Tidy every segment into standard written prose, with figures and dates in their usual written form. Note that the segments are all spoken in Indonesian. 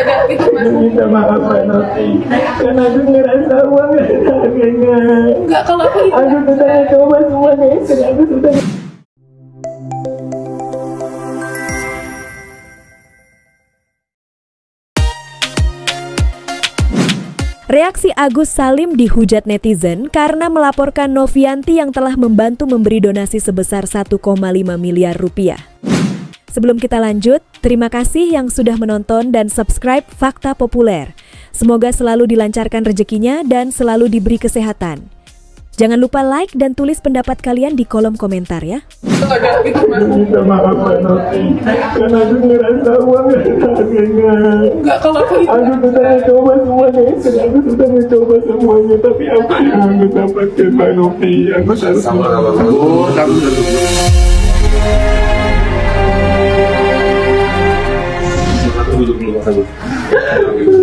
nggak ada itu mas. Minta maaf Mbak Novi, karena aku ngerasa uang gak ada harganya. Enggak, kalau aku itu Aku sudah coba semuanya, istri aku sudah. Reaksi Agus Salim dihujat netizen karena melaporkan Novianti yang telah membantu memberi donasi sebesar 1,5 miliar rupiah. Sebelum kita lanjut, terima kasih yang sudah menonton dan subscribe Fakta Populer. Semoga selalu dilancarkan rezekinya dan selalu diberi kesehatan. Jangan lupa like dan tulis pendapat kalian di kolom komentar ya. nggak ada itu mas. Minta maaf Mbak Novi, karena aku ngerasa uang gak ada harganya. Enggak, kalau aku itu Aku sudah coba semuanya, istri aku sudah mencoba semuanya, tapi apa yang aku dapatkan Mbak Novi? Aku harus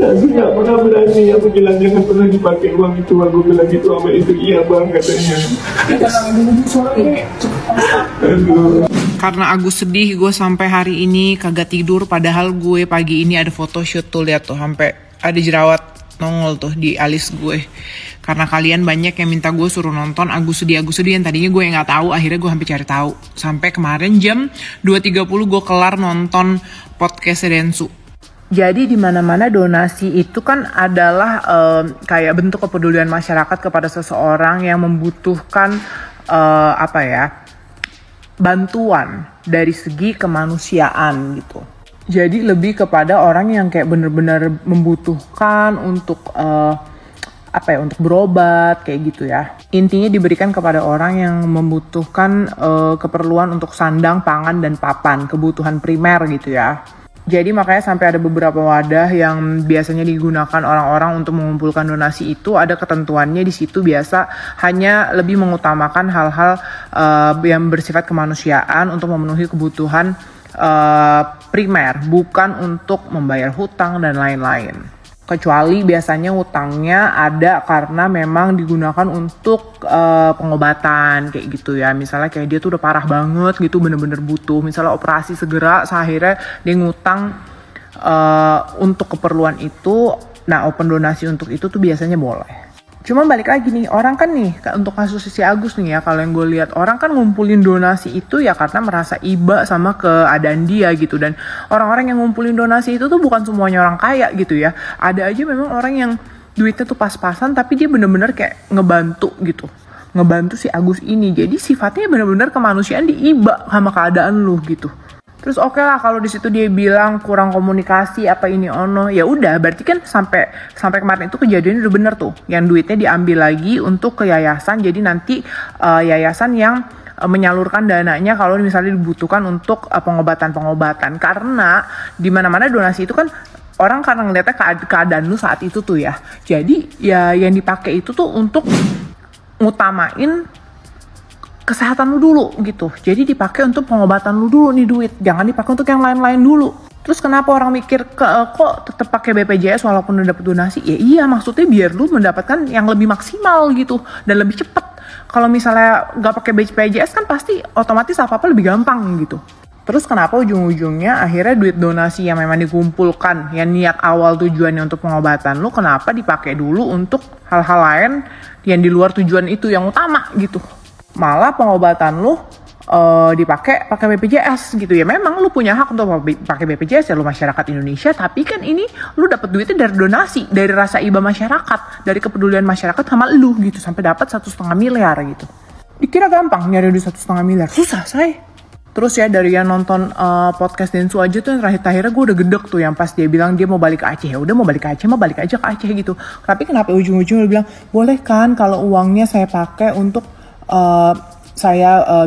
aku gak pernah berani, aku bilang jangan pernah dipakai uang itu. Aku bilang gitu sama itu, iya bang katanya. Aduh. Karena Agus sedih, gue sampai hari ini kagak tidur. Padahal gue pagi ini ada photoshoot tuh, lihat tuh, sampai ada jerawat nongol tuh di alis gue. Karena kalian banyak yang minta gue suruh nonton Agus sedih yang tadinya gue nggak tahu, akhirnya gue hampir cari tahu. Sampai kemarin jam 2.30 gue kelar nonton podcast Densu. Jadi di mana-mana donasi itu kan adalah kayak bentuk kepedulian masyarakat kepada seseorang yang membutuhkan bantuan dari segi kemanusiaan gitu. Jadi lebih kepada orang yang kayak benar-benar membutuhkan untuk untuk berobat kayak gitu ya. Intinya diberikan kepada orang yang membutuhkan keperluan untuk sandang, pangan dan papan, kebutuhan primer gitu ya. Jadi makanya sampai ada beberapa wadah yang biasanya digunakan orang-orang untuk mengumpulkan donasi itu ada ketentuannya di situ, biasa hanya lebih mengutamakan hal-hal yang bersifat kemanusiaan untuk memenuhi kebutuhan primer, bukan untuk membayar hutang dan lain-lain. Kecuali biasanya hutangnya ada karena memang digunakan untuk pengobatan kayak gitu ya. Misalnya kayak dia tuh udah parah banget gitu, bener-bener butuh misalnya operasi segera, akhirnya dia ngutang untuk keperluan itu. Nah, open donasi untuk itu tuh biasanya boleh. Cuma balik lagi nih, orang kan nih untuk kasus si Agus nih ya, kalau yang gue lihat orang kan ngumpulin donasi itu ya karena merasa iba sama keadaan dia gitu. Dan orang-orang yang ngumpulin donasi itu tuh bukan semuanya orang kaya gitu ya. Ada aja memang orang yang duitnya tuh pas-pasan tapi dia bener-bener kayak ngebantu gitu, ngebantu si Agus ini. Jadi sifatnya bener-bener kemanusiaan, diiba sama keadaan lu gitu. Terus oke lah kalau di situ dia bilang kurang komunikasi apa ini ono, ya udah berarti kan sampai kemarin itu kejadian udah bener tuh, yang duitnya diambil lagi untuk ke yayasan. Jadi nanti yayasan yang menyalurkan dananya kalau misalnya dibutuhkan untuk pengobatan. Karena di mana-mana donasi itu kan orang karena ngeliatnya keadaan lu saat itu tuh ya. Jadi ya yang dipakai itu tuh untuk ngutamain kesehatan lu dulu gitu. Jadi dipakai untuk pengobatan lu dulu nih duit. Jangan dipakai untuk yang lain-lain dulu. Terus kenapa orang mikir kok tetap pakai BPJS walaupun udah dapat donasi? Ya iya, maksudnya biar lu mendapatkan yang lebih maksimal gitu dan lebih cepat. Kalau misalnya nggak pakai BPJS kan pasti otomatis apa-apa lebih gampang gitu. Terus kenapa ujung-ujungnya akhirnya duit donasi yang memang dikumpulkan, yang niat awal tujuannya untuk pengobatan lu, kenapa dipakai dulu untuk hal-hal lain yang di luar tujuan itu yang utama gitu? Malah pengobatan lu dipakai BPJS gitu ya. Memang lu punya hak untuk pakai BPJS ya, lu masyarakat Indonesia, tapi kan ini lu dapat duitnya dari donasi, dari rasa iba masyarakat, dari kepedulian masyarakat sama lu gitu, sampai dapat 1,5 miliar gitu. Dikira gampang nyari duit 1,5 miliar, susah say. Terus ya dari yang nonton podcast Densu aja tuh yang terakhir-terakhirnya gue udah gedek tuh yang pas dia bilang dia mau balik ke Aceh. Ya udah mau balik ke Aceh, mau balik aja ke Aceh gitu. Tapi kenapa ujung-ujungnya dia bilang boleh kan kalau uangnya saya pakai untuk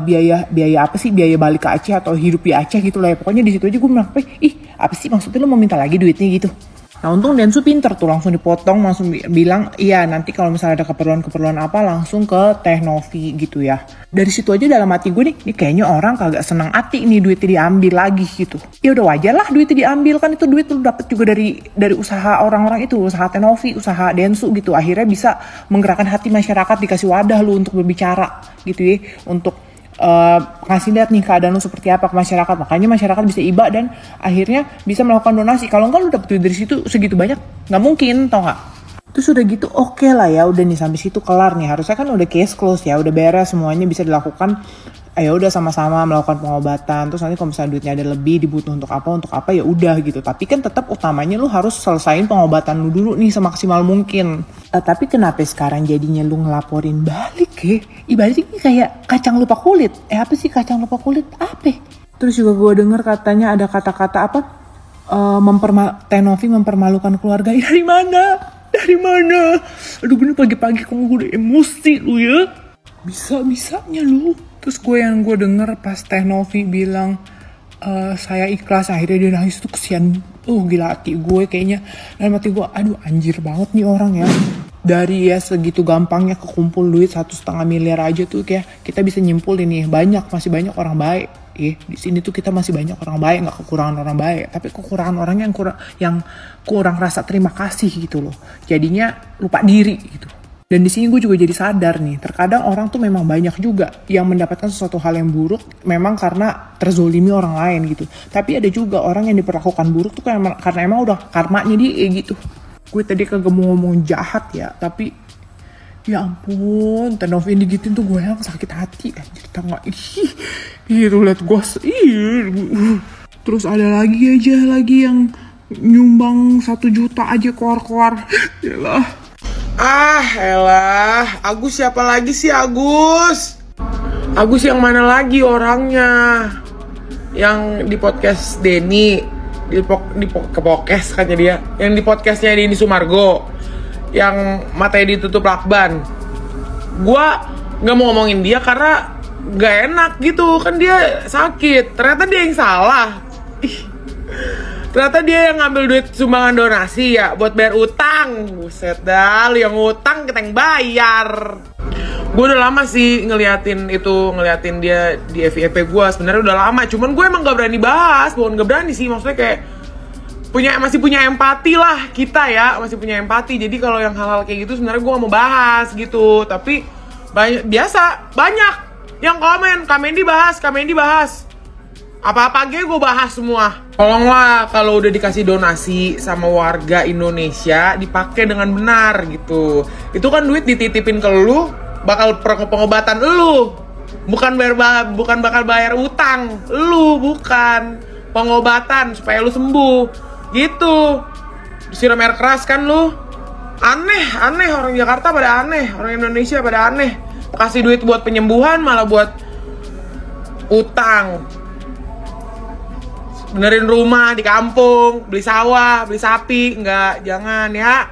biaya apa sih, biaya balik ke Aceh atau hidup di Aceh gitu lah ya. Pokoknya di situ aja gue bilang, apa sih maksudnya lu mau minta lagi duitnya gitu. Nah untung Densu pinter tuh, langsung dipotong, langsung bilang iya nanti kalau misalnya ada keperluan apa langsung ke Teh Novi gitu ya. Dari situ aja dalam hati gue nih kayaknya orang kagak seneng hati nih duitnya diambil lagi gitu. Ya udah wajar lah duitnya diambil, kan itu duit lu dapet juga dari usaha orang-orang itu, usaha Teh Novi, usaha Densu gitu. Akhirnya bisa menggerakkan hati masyarakat, dikasih wadah lu untuk berbicara gitu ya, untuk ngasih lihat nih keadaan lu seperti apa ke masyarakat, makanya masyarakat bisa iba dan akhirnya bisa melakukan donasi. Kalau enggak lu dapet duit dari situ segitu banyak nggak mungkin, tau nggak? Terus udah gitu oke lah ya, udah nih sampai situ kelar nih, harusnya kan udah case close ya, udah beres semuanya bisa dilakukan. Ayo udah sama-sama melakukan pengobatan, terus nanti kalau misalnya duitnya ada lebih dibutuh untuk apa ya udah gitu. Tapi kan tetap utamanya lu harus selesain pengobatan lu dulu nih semaksimal mungkin. Tapi kenapa sekarang jadinya lu ngelaporin balik ya? Ibaratnya kayak kacang lupa kulit. Apa sih kacang lupa kulit? Apa? Terus juga gue denger katanya ada kata-kata apa? Teh Novi mempermalukan keluarga. Dari mana? Dari mana? Aduh bener pagi-pagi kamu udah emosi lu ya. Bisa-bisanya lu. Terus yang gue denger pas Teh Novi bilang saya ikhlas, akhirnya dia nangis tuh kesian. Gila hati gue kayaknya. Dalam hati gue, aduh anjir banget nih orang ya. Dari ya segitu gampangnya kekumpul duit 1,5 miliar aja tuh kayak kita bisa nyimpulin nih masih banyak orang baik. Di sini tuh kita masih banyak orang baik, nggak kekurangan orang baik, tapi kekurangan orang yang kurang rasa terima kasih gitu loh. Jadinya lupa diri gitu. Dan di sini gue juga jadi sadar nih, terkadang orang tuh memang banyak juga yang mendapatkan sesuatu hal yang buruk memang karena terzolimi orang lain gitu. Tapi ada juga orang yang diperlakukan buruk tuh karena emang udah karmanya dia gitu. Gue tadi kagak mau ngomong jahat ya, tapi ya ampun, Teh Novi digituin tuh gue yang sakit hati anjir, tengah tuh liat gue terus ada lagi yang nyumbang 1 juta aja keluar yalah. Elah, Agus siapa lagi sih Agus? Agus yang mana lagi orangnya? Yang di podcast Denny, di podcast kan dia. Yang di podcastnya Denny Sumargo, yang matanya ditutup lakban. Gua nggak mau ngomongin dia karena nggak enak gitu, kan dia sakit. Ternyata dia yang salah. Ternyata dia yang ngambil duit sumbangan donasi ya buat bayar utang. Buset dah, lu yang utang kita yang bayar. Gue udah lama sih ngeliatin dia di FYP gue. Sebenarnya udah lama, cuman gue emang gak berani bahas. Bukan gak berani sih, maksudnya kayak masih punya empati lah kita ya, masih punya empati. Jadi kalau yang hal-hal kayak gitu sebenarnya gue gak mau bahas gitu. Tapi banyak yang komen dibahas. Apa-apa aja gue bahas semua. Tolonglah kalau udah dikasih donasi sama warga Indonesia dipakai dengan benar gitu. Itu kan duit dititipin ke lu, bakal pengobatan lu. Bukan bakal bayar utang lu, bukan pengobatan supaya lu sembuh. Gitu. Disiram air keras kan lu. Aneh orang Jakarta pada aneh, orang Indonesia pada aneh. Kasih duit buat penyembuhan malah buat utang. Benerin rumah di kampung, beli sawah, beli sapi, jangan ya.